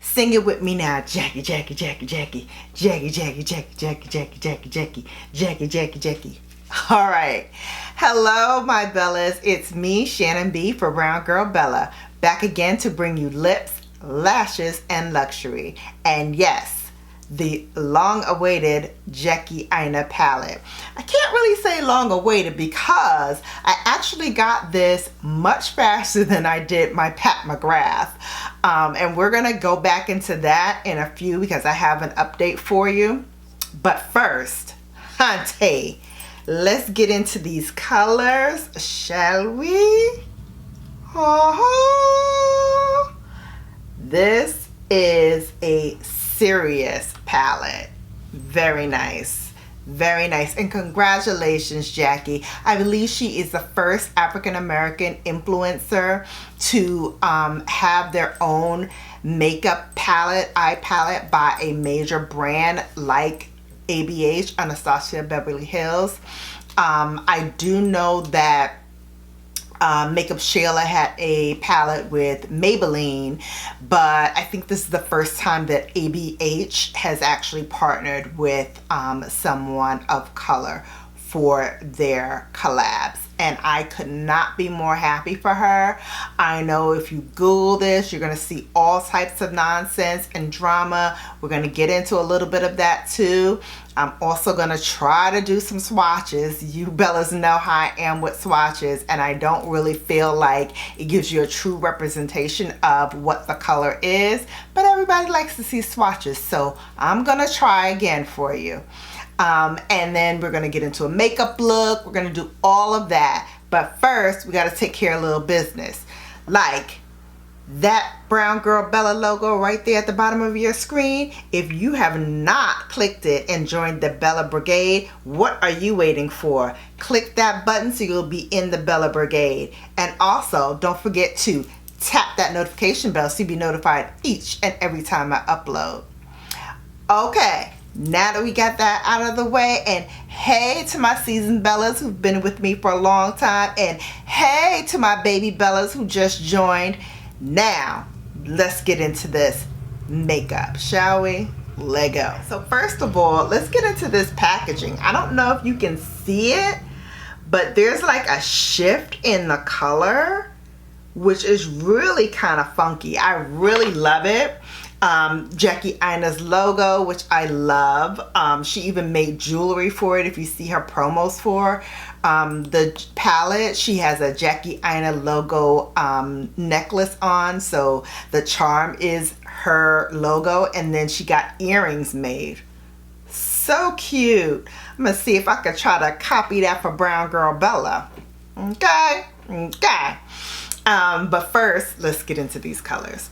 Sing it with me now. Jackie, Jackie, Jackie, Jackie. Jackie, Jackie, Jackie, Jackie, Jackie, Jackie, Jackie. Jackie, Jackie, Jackie. All right. Hello, my Bellas. It's me, Shannon B for Brown Girl Bella. Back again to bring you lips, lashes, and luxury. And yes, the long-awaited Jackie Aina palette. I can't really say long-awaited because I actually got this much faster than I did my Pat McGrath. And we're gonna go back into that in a few because I have an update for you. But first, hunty, let's get into these colors, shall we? Oh, this is a serious palette. Very nice, very nice. And congratulations, Jackie. I believe she is the first African-American influencer to have their own makeup palette, eye palette by a major brand like ABH, Anastasia Beverly Hills. I do know that Makeup Shayla had a palette with Maybelline, but I think this is the first time that ABH has actually partnered with someone of color for their collabs, and I could not be more happy for her. I know if you Google this, you're gonna see all types of nonsense and drama. We're gonna get into a little bit of that too. I'm also gonna try to do some swatches. You Bellas know how I am with swatches, and I don't really feel like it gives you a true representation of what the color is, but everybody likes to see swatches, so I'm gonna try again for you. And then we're gonna get into a makeup look. We're gonna do all of that. But first, we gotta take care of a little business. Like that Brown Girl Bella logo right there at the bottom of your screen. If you have not clicked it and joined the Bella Brigade, what are you waiting for? Click that button so you'll be in the Bella Brigade. And also, don't forget to tap that notification bell so you'll be notified each and every time I upload. Okay. Now that we got that out of the way, and hey to my seasoned Bellas who've been with me for a long time, and hey to my baby Bellas who just joined. Now, let's get into this makeup, shall we? Let go. So first of all, let's get into this packaging. I don't know if you can see it, but there's like a shift in the color, which is really kind of funky. I really love it. Jackie Aina's logo, which I love. She even made jewelry for it. If you see her promos for the palette, she has a Jackie Aina logo necklace on, so the charm is her logo, and then she got earrings made. So cute. I'm gonna see if I could try to copy that for Brown Girl Bella. Okay. But first, let's get into these colors.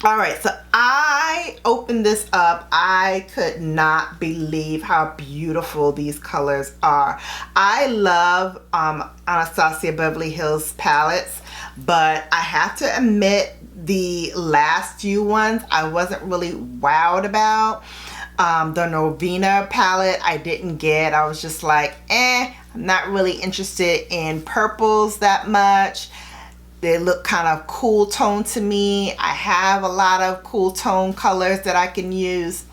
All right, so I opened this up. I could not believe how beautiful these colors are. I love Anastasia Beverly Hills palettes, but I have to admit the last few ones I wasn't really wowed about. The Norvina palette I didn't get. I was just like, I'm not really interested in purples that much. They look kind of cool tone to me. I have a lot of cool tone colors that I can use.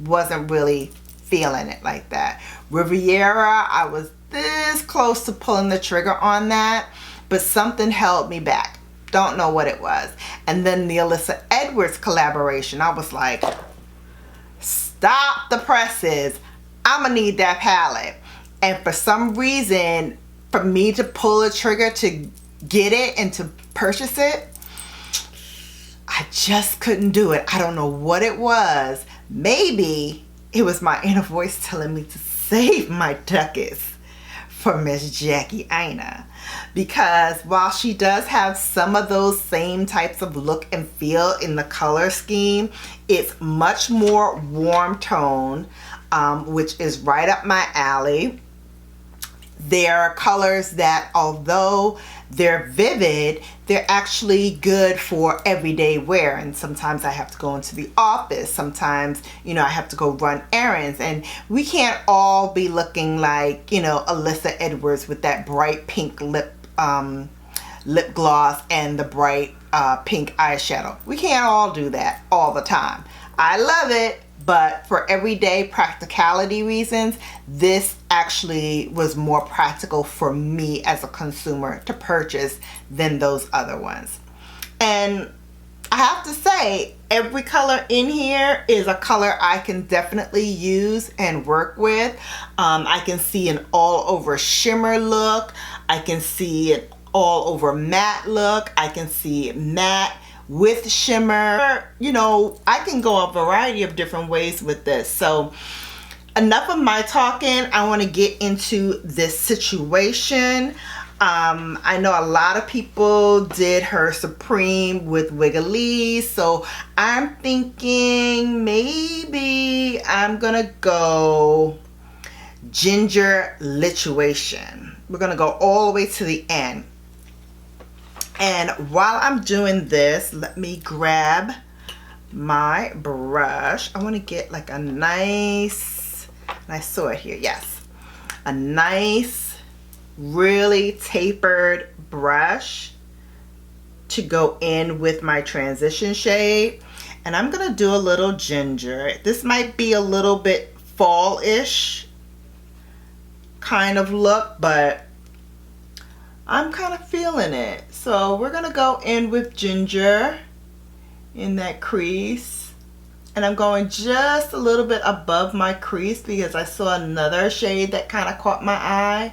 Wasn't really feeling it like that. Riviera, I was this close to pulling the trigger on that, but something held me back. Don't know what it was. And then the Alyssa Edwards collaboration, I was like, stop the presses. I'm gonna need that palette. And for some reason, for me to pull the trigger to get it and to purchase it, I just couldn't do it. I don't know what it was. Maybe it was my inner voice telling me to save my ducats for Miss Jackie Aina, because while she does have some of those same types of look and feel in the color scheme, it's much more warm tone, which is right up my alley. They're colors that, although they're vivid, they're actually good for everyday wear. And sometimes I have to go into the office. Sometimes, you know, I have to go run errands. And we can't all be looking like, you know, Alyssa Edwards with that bright pink lip gloss and the bright pink eyeshadow. We can't all do that all the time. I love it, but for everyday practicality reasons, this actually was more practical for me as a consumer to purchase than those other ones. And I have to say, every color in here is a color I can definitely use and work with. I can see an all over shimmer look. I can see an all over matte look. I can see matte with shimmer. You know, I can go a variety of different ways with this. So enough of my talking. I want to get into this situation. I know a lot of people did her Supreme with Wiggly, so I'm thinking maybe I'm gonna go Ginger Lituation. We're gonna go all the way to the end. And while I'm doing this, let me grab my brush. I want to get like a nice, and I saw it here, yes, a nice really tapered brush to go in with my transition shade. And I'm gonna do a little ginger. This might be a little bit fall-ish kind of look, but I'm kind of feeling it. So we're gonna go in with ginger in that crease, and I'm going just a little bit above my crease because I saw another shade that kind of caught my eye,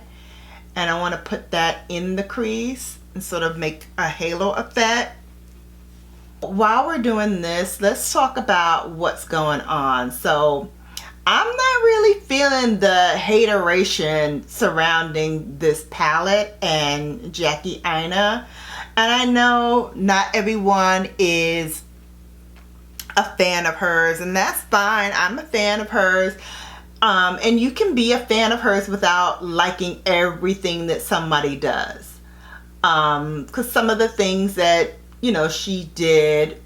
and I want to put that in the crease and sort of make a halo effect. While we're doing this, let's talk about what's going on. So I'm not really feeling the hateration surrounding this palette and Jackie Aina, and I know not everyone is a fan of hers, and that's fine. I'm a fan of hers. And you can be a fan of hers without liking everything that somebody does. Because some of the things that, you know, she did,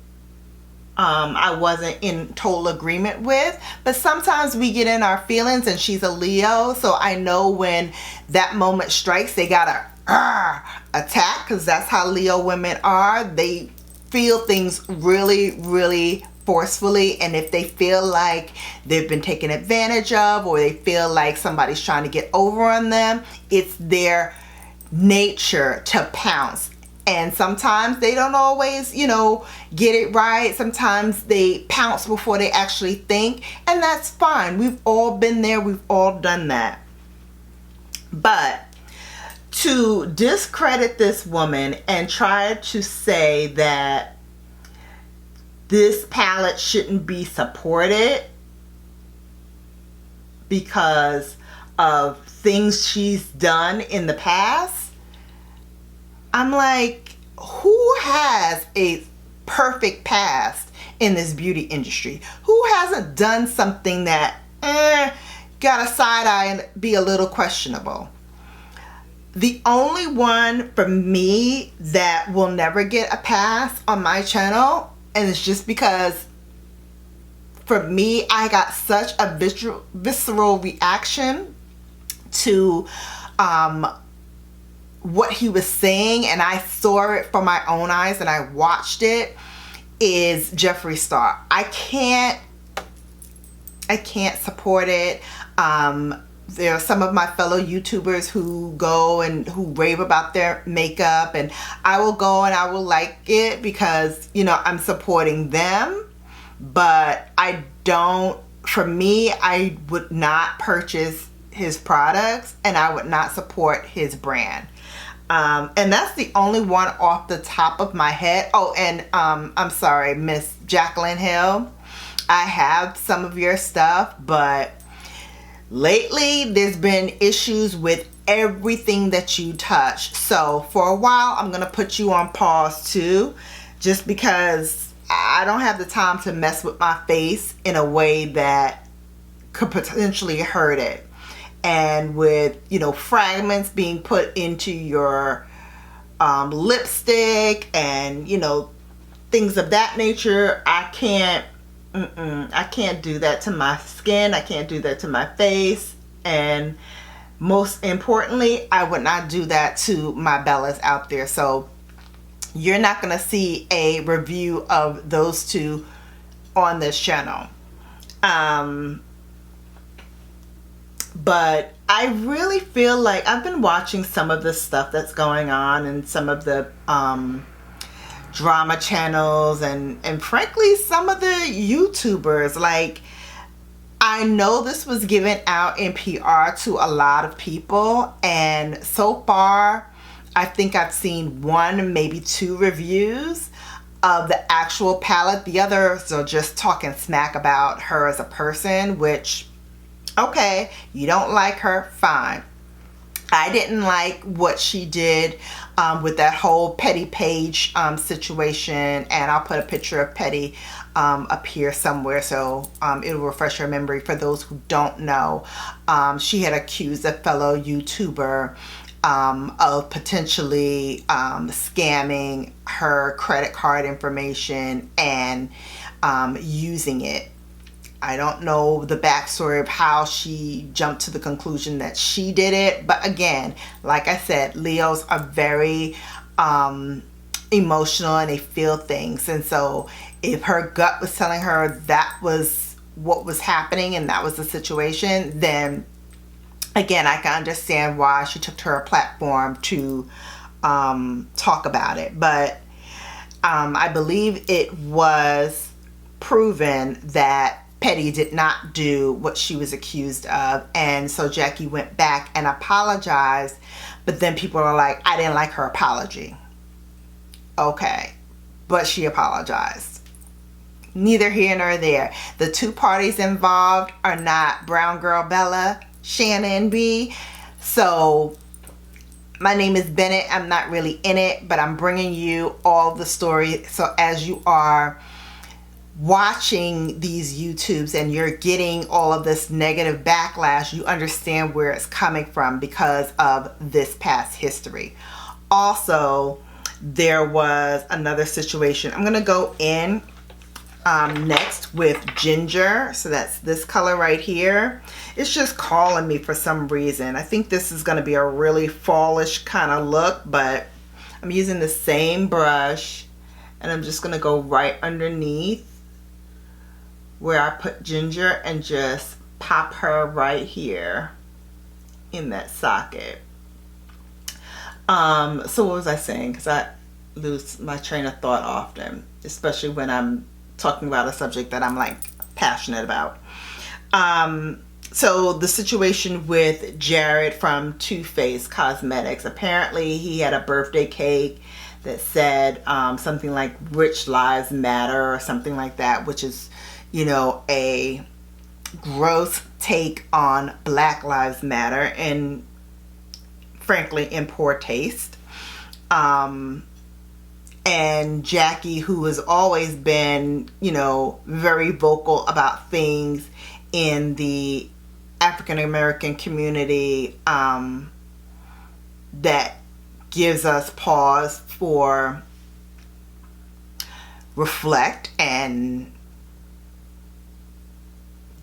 I wasn't in total agreement with. But sometimes we get in our feelings, and she's a Leo. So I know when that moment strikes, they gotta attack, because that's how Leo women are. They feel things really, really forcefully, and if they feel like they've been taken advantage of, or they feel like somebody's trying to get over on them, it's their nature to pounce. And sometimes they don't always, you know, get it right. Sometimes they pounce before they actually think, and that's fine. We've all been there. We've all done that. But to discredit this woman and try to say that this palette shouldn't be supported because of things she's done in the past, I'm like, who has a perfect past in this beauty industry? Who hasn't done something that got a side eye and be a little questionable? The only one for me that will never get a pass on my channel, and it's just because for me, I got such a visceral reaction to what he was saying, and I saw it from my own eyes and I watched it, is Jeffree Star. I can't support it. There are some of my fellow YouTubers who go and who rave about their makeup, and I will go and I will like it because, you know, I'm supporting them. But I don't, for me, I would not purchase his products, and I would not support his brand. And that's the only one off the top of my head. Oh, and I'm sorry, Miss Jaclyn Hill, I have some of your stuff, but lately there's been issues with everything that you touch. So for a while, I'm gonna put you on pause too, just because I don't have the time to mess with my face in a way that could potentially hurt it. And with, you know, fragments being put into your lipstick and, you know, things of that nature, I can't do that to my skin. I can't do that to my face. And most importantly, I would not do that to my Bellas out there. So you're not going to see a review of those two on this channel. But I really feel like I've been watching some of the stuff that's going on and some of the drama channels and frankly some of the YouTubers. Like, I know this was given out in PR to a lot of people, and so far I think I've seen 1, maybe 2 reviews of the actual palette. The others are just talking smack about her as a person, which, okay, you don't like her, fine. I didn't like what she did with that whole Petty Page situation, and I'll put a picture of Petty up here somewhere so it'll refresh your memory for those who don't know. She had accused a fellow YouTuber of potentially scamming her credit card information and using it. I don't know the backstory of how she jumped to the conclusion that she did it. But again, like I said, Leos are very emotional and they feel things. And so if her gut was telling her that was what was happening and that was the situation, then again, I can understand why she took to her platform to talk about it. But I believe it was proven that Petty did not do what she was accused of, and so Jackie went back and apologized, but then people are like, I didn't like her apology. Okay, but she apologized. Neither here nor there. The 2 parties involved are not BrownGirlBella, Shannon B. So my name is Bennett. I'm not really in it, but I'm bringing you all the story. So as you are watching these YouTubes and you're getting all of this negative backlash, you understand where it's coming from because of this past history. Also, there was another situation. I'm going to go in next with Ginger. So that's this color right here. It's just calling me for some reason. I think this is going to be a really fallish kind of look, but I'm using the same brush and I'm just going to go right underneath where I put Ginger and just pop her right here in that socket. So what was I saying? Because I lose my train of thought often, especially when I'm talking about a subject that I'm like passionate about. So the situation with Jared from Too Faced Cosmetics, apparently he had a birthday cake that said something like Rich Lives Matter or something like that, which is, you know, a gross take on Black Lives Matter and frankly in poor taste. And Jackie, who has always been, you know, very vocal about things in the African American community that gives us pause for reflect and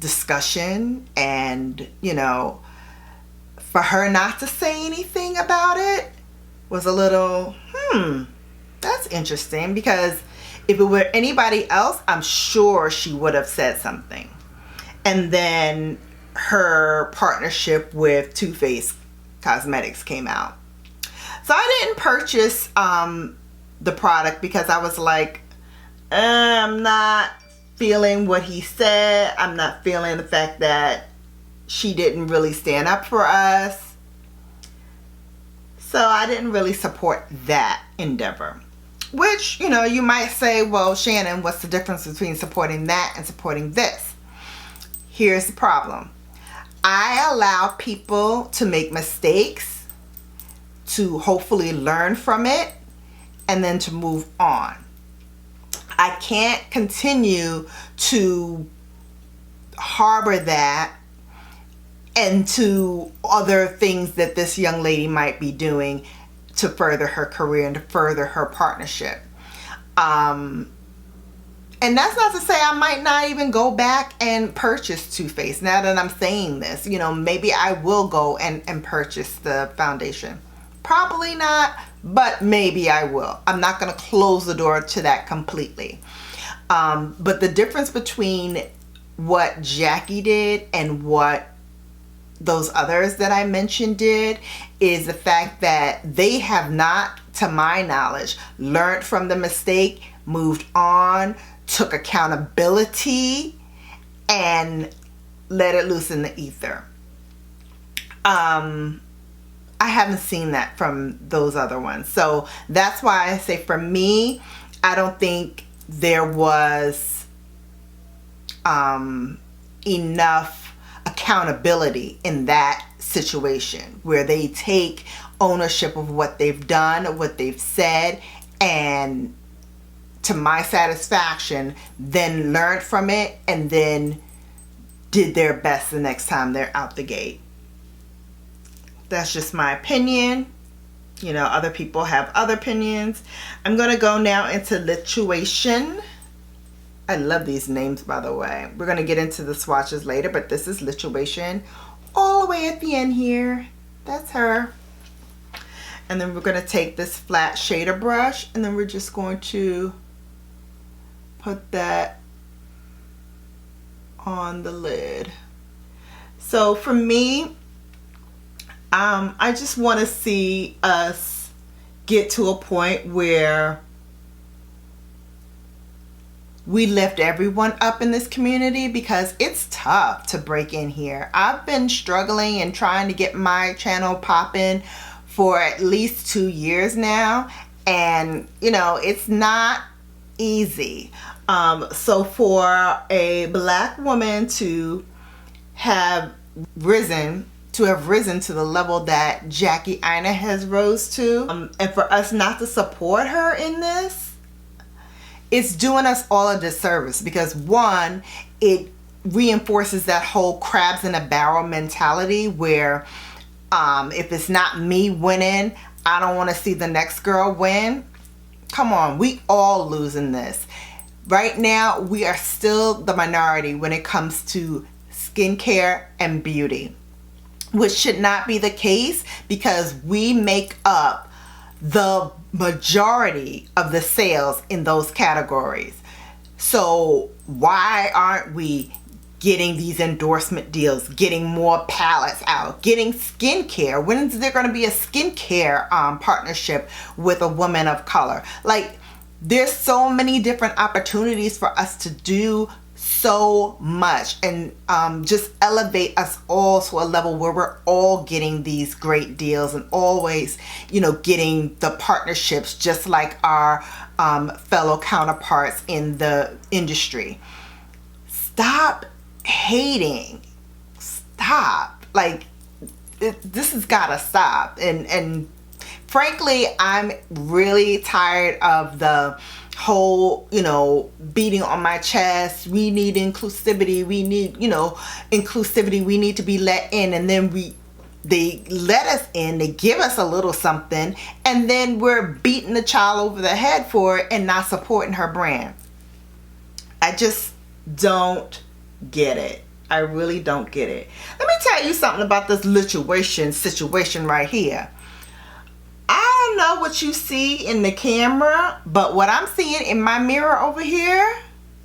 discussion, and you know, for her not to say anything about it was a little that's interesting, because if it were anybody else, I'm sure she would have said something. And then her partnership with Too Faced Cosmetics came out. So I didn't purchase the product because I was like, I'm not feeling what he said. I'm not feeling the fact that she didn't really stand up for us. So I didn't really support that endeavor. Which, you know, you might say, well, Shannon, what's the difference between supporting that and supporting this? Here's the problem. I allow people to make mistakes, to hopefully learn from it, and then to move on. I can't continue to harbor that and to other things that this young lady might be doing to further her career and to further her partnership. And that's not to say I might not even go back and purchase Too Faced. Now that I'm saying this, you know, maybe I will go and purchase the foundation. Probably not, but maybe I will. I'm not going to close the door to that completely. But the difference between what Jackie did and what those others that I mentioned did is the fact that they have not, to my knowledge, learned from the mistake, moved on, took accountability, and let it loose in the ether. I haven't seen that from those other ones. So that's why I say, for me, I don't think there was enough accountability in that situation where they take ownership of what they've done, what they've said, and to my satisfaction, then learned from it and then did their best the next time they're out the gate. That's just my opinion. You know, other people have other opinions. I'm going to go now into Lituation. I love these names, by the way. We're going to get into the swatches later, but this is Lituation all the way at the end here. That's her. And then we're going to take this flat shader brush, and then we're just going to put that on the lid. So for me, I just want to see us get to a point where we lift everyone up in this community, because it's tough to break in here. I've been struggling and trying to get my channel popping for at least 2 years now, and you know, it's not easy. So for a black woman to have risen to the level that Jackie Aina has rose to, and for us not to support her in this, it's doing us all a disservice, because one, it reinforces that whole crabs in a barrel mentality where if it's not me winning, I don't want to see the next girl win. Come on, we all losing this. Right now, we are still the minority when it comes to skincare and beauty, which should not be the case, because we make up the majority of the sales in those categories. So why aren't we getting these endorsement deals, getting more palettes out, getting skincare? When is there going to be a skincare partnership with a woman of color? Like, there's so many different opportunities for us to do so much and just elevate us all to a level where we're all getting these great deals and always, you know, getting the partnerships just like our fellow counterparts in the industry. Stop hating. Stop. Like, this has got to stop. And frankly, I'm really tired of the whole, you know, beating on my chest. We need inclusivity. We need, you know, inclusivity. We need to be let in. And then they let us in. They give us a little something. And then we're beating the child over the head for it and not supporting her brand. I just don't get it. I really don't get it. Let me tell you something about this Lituation situation right here. I don't know what you see in the camera, but what I'm seeing in my mirror over here,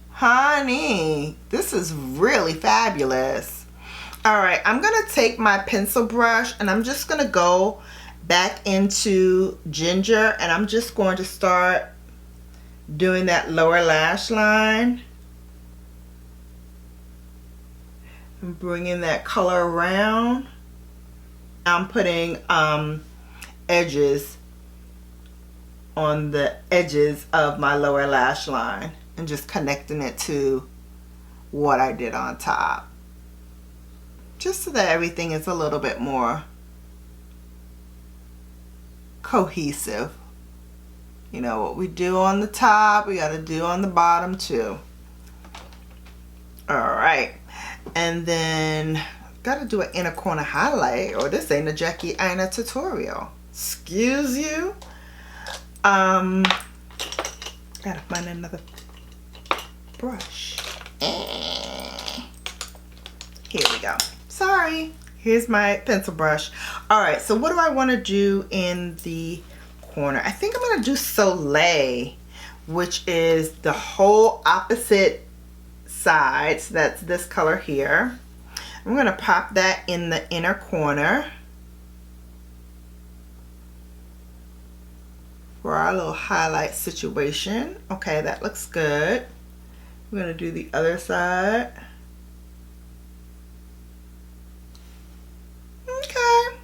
honey, this is really fabulous. All right, I'm gonna take my pencil brush and I'm just gonna go back into Ginger, and I'm just going to start doing that lower lash line and bringing that color around. I'm putting edges on the edges of my lower lash line and just connecting it to what I did on top, just so that everything is a little bit more cohesive. You know, what we do on the top, we got to do on the bottom too. All right, and then got to do an inner corner highlight, or this ain't a Jackie Aina tutorial. Excuse you. Gotta find another brush. Here we go. Sorry. Here's my pencil brush. All right, so what do I want to do in the corner. I think I'm going to do Soleil, which is the whole opposite side. So that's this color here. I'm going to pop that in the inner corner for our little highlight situation. Okay, that looks good. We're going to do the other side. Okay,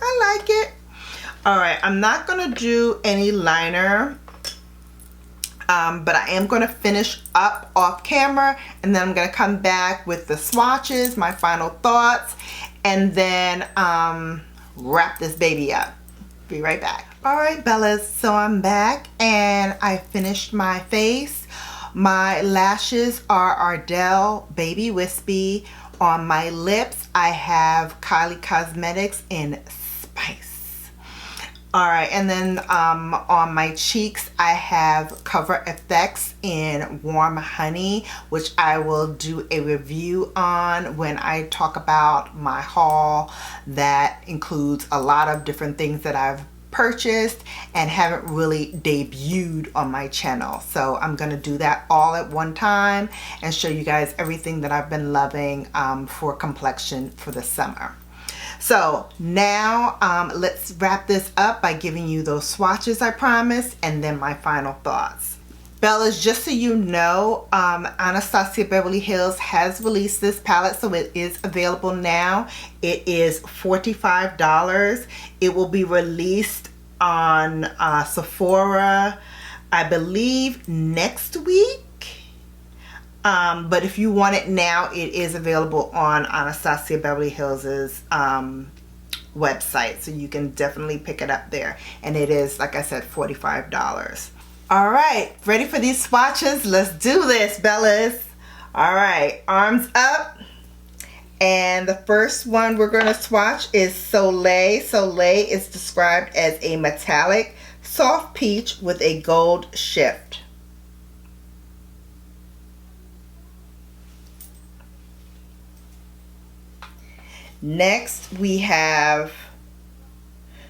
I like it. All right, I'm not going to do any liner, but I am going to finish up off camera, and then I'm going to come back with the swatches, my final thoughts, and then wrap this baby up. Be right back. All right, Bellas, so I'm back and I finished my face. My lashes are Ardell Baby Wispy. On my lips, I have Kylie Cosmetics in Spice. All right, and then on my cheeks, I have Cover FX in Warm Honey, which I will do a review on when I talk about my haul. That includes a lot of different things that I've purchased and haven't really debuted on my channel. So I'm going to do that all at one time and show you guys everything that I've been loving for complexion for the summer. So now let's wrap this up by giving you those swatches I promised and then my final thoughts. Bellas, just so you know, Anastasia Beverly Hills has released this palette, so it is available now. It is $45. It will be released on Sephora, I believe, next week. But if you want it now, it is available on Anastasia Beverly Hills's website, so you can definitely pick it up there. And it is, like I said, $45. All right, ready for these swatches? Let's do this, Bellas. All right, arms up. And the first one we're going to swatch is Soleil. Soleil is described as a metallic soft peach with a gold shift. Next, we have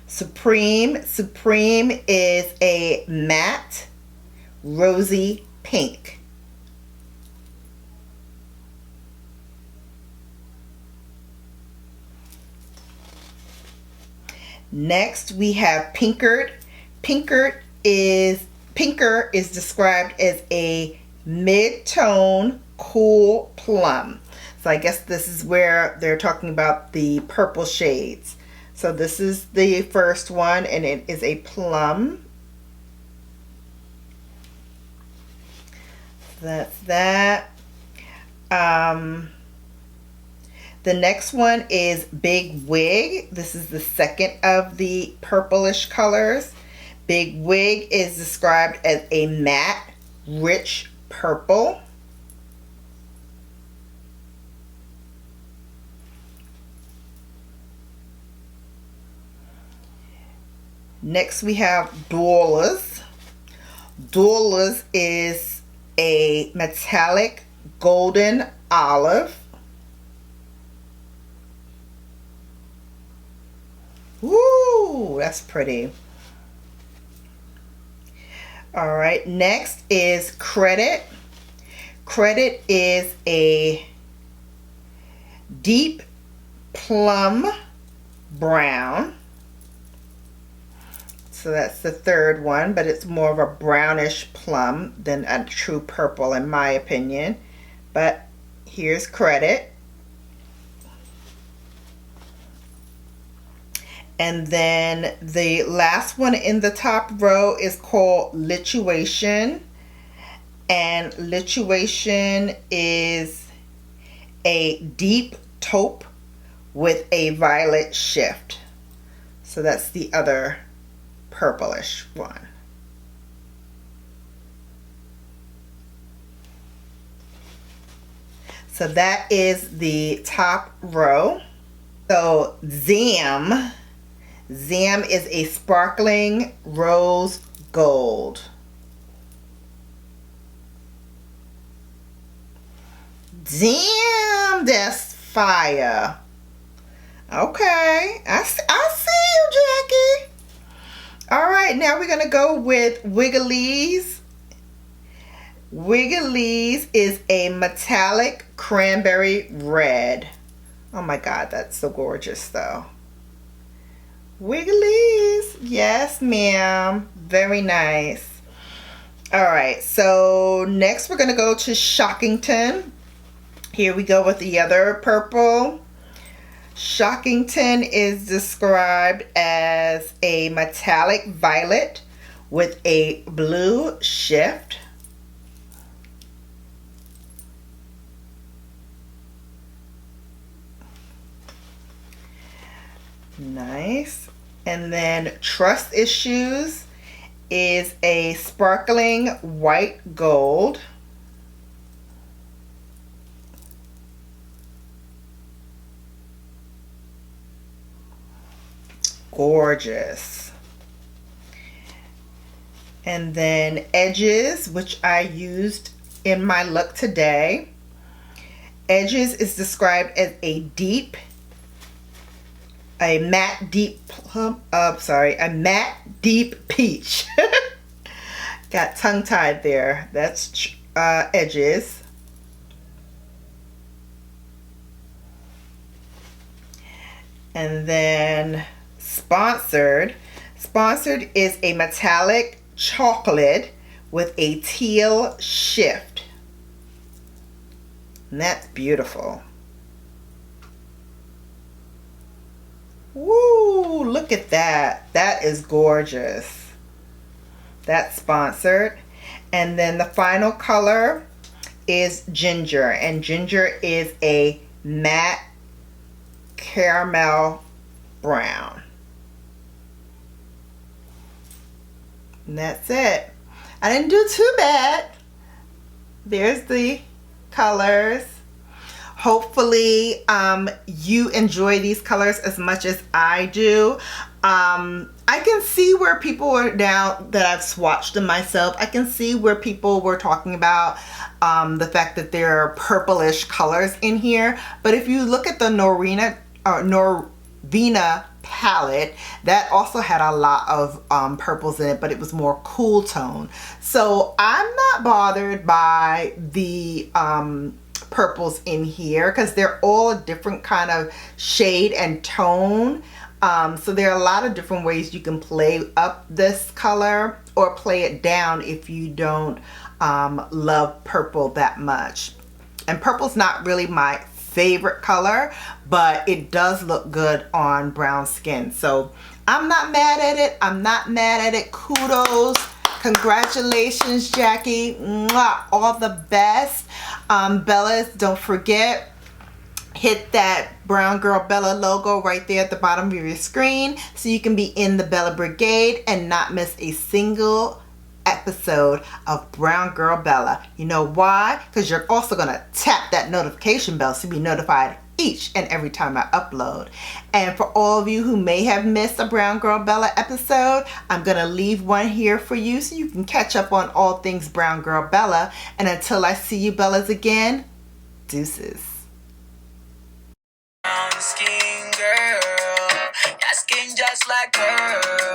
Supreme. Supreme is a matte rosy pink. Next, we have Pinkert. Pinker is described as a mid-tone cool plum. So I guess this is where they're talking about the purple shades. So this is the first one, and it is a plum. That's that. The next one is Big Wig. This is the second of the purplish colors. Big Wig is described as a matte, rich purple. Next we have Dollars. Dollars is a metallic golden olive. Woo, that's pretty. All right, next is Credit. Credit is a deep plum brown. So that's the third one, but it's more of a brownish plum than a true purple in my opinion. But here's Credit. And then the last one in the top row is called Lituation. And Lituation is a deep taupe with a violet shift. So that's the other purplish one. So that is the top row. So Zam is a sparkling rose gold. Damn, that's fire. Okay, I see you, Jackie. All right. right, now we're gonna go with Wiggly's. Wiggly's is a metallic cranberry red. Oh my God, that's so gorgeous though. Wiggly's, yes ma'am, very nice. All right, so next we're gonna go to Shockington. Here we go with the other purple. Shockington is described as a metallic violet with a blue shift. Nice. And then Trust Issues is a sparkling white gold. Gorgeous. And then Edges, which I used in my look today. Edges is described as a matte deep peach. Got tongue tied there. That's Edges. And then Sponsored. Sponsored is a metallic chocolate with a teal shift. And that's beautiful. Woo, look at that. That is gorgeous. That's Sponsored. And then the final color is Ginger. And Ginger is a matte caramel brown. And that's it. I didn't do too bad. There's the colors. Hopefully you enjoy these colors as much as I do. I can see where people are now that I've swatched them myself. I can see where people were talking about the fact that there are purplish colors in here. But if you look at the Norvina palette, that also had a lot of purples in it, but it was more cool tone. So I'm not bothered by the purples in here because they're all a different kind of shade and tone. So there are a lot of different ways you can play up this color or play it down if you don't love purple that much. And purple's not really my favorite color, but it does look good on brown skin. So I'm not mad at it. I'm not mad at it. Kudos. Congratulations, Jackie. Mwah. All the best. Bellas, don't forget, hit that Brown Girl Bella logo right there at the bottom of your screen so you can be in the Bella Brigade and not miss a single episode of Brown Girl Bella. You know why? Because you're also going to tap that notification bell to be notified each and every time I upload. And for all of you who may have missed a Brown Girl Bella episode, I'm going to leave one here for you so you can catch up on all things Brown Girl Bella. And until I see you Bellas again, deuces. Brown skin girl, your skin just like her.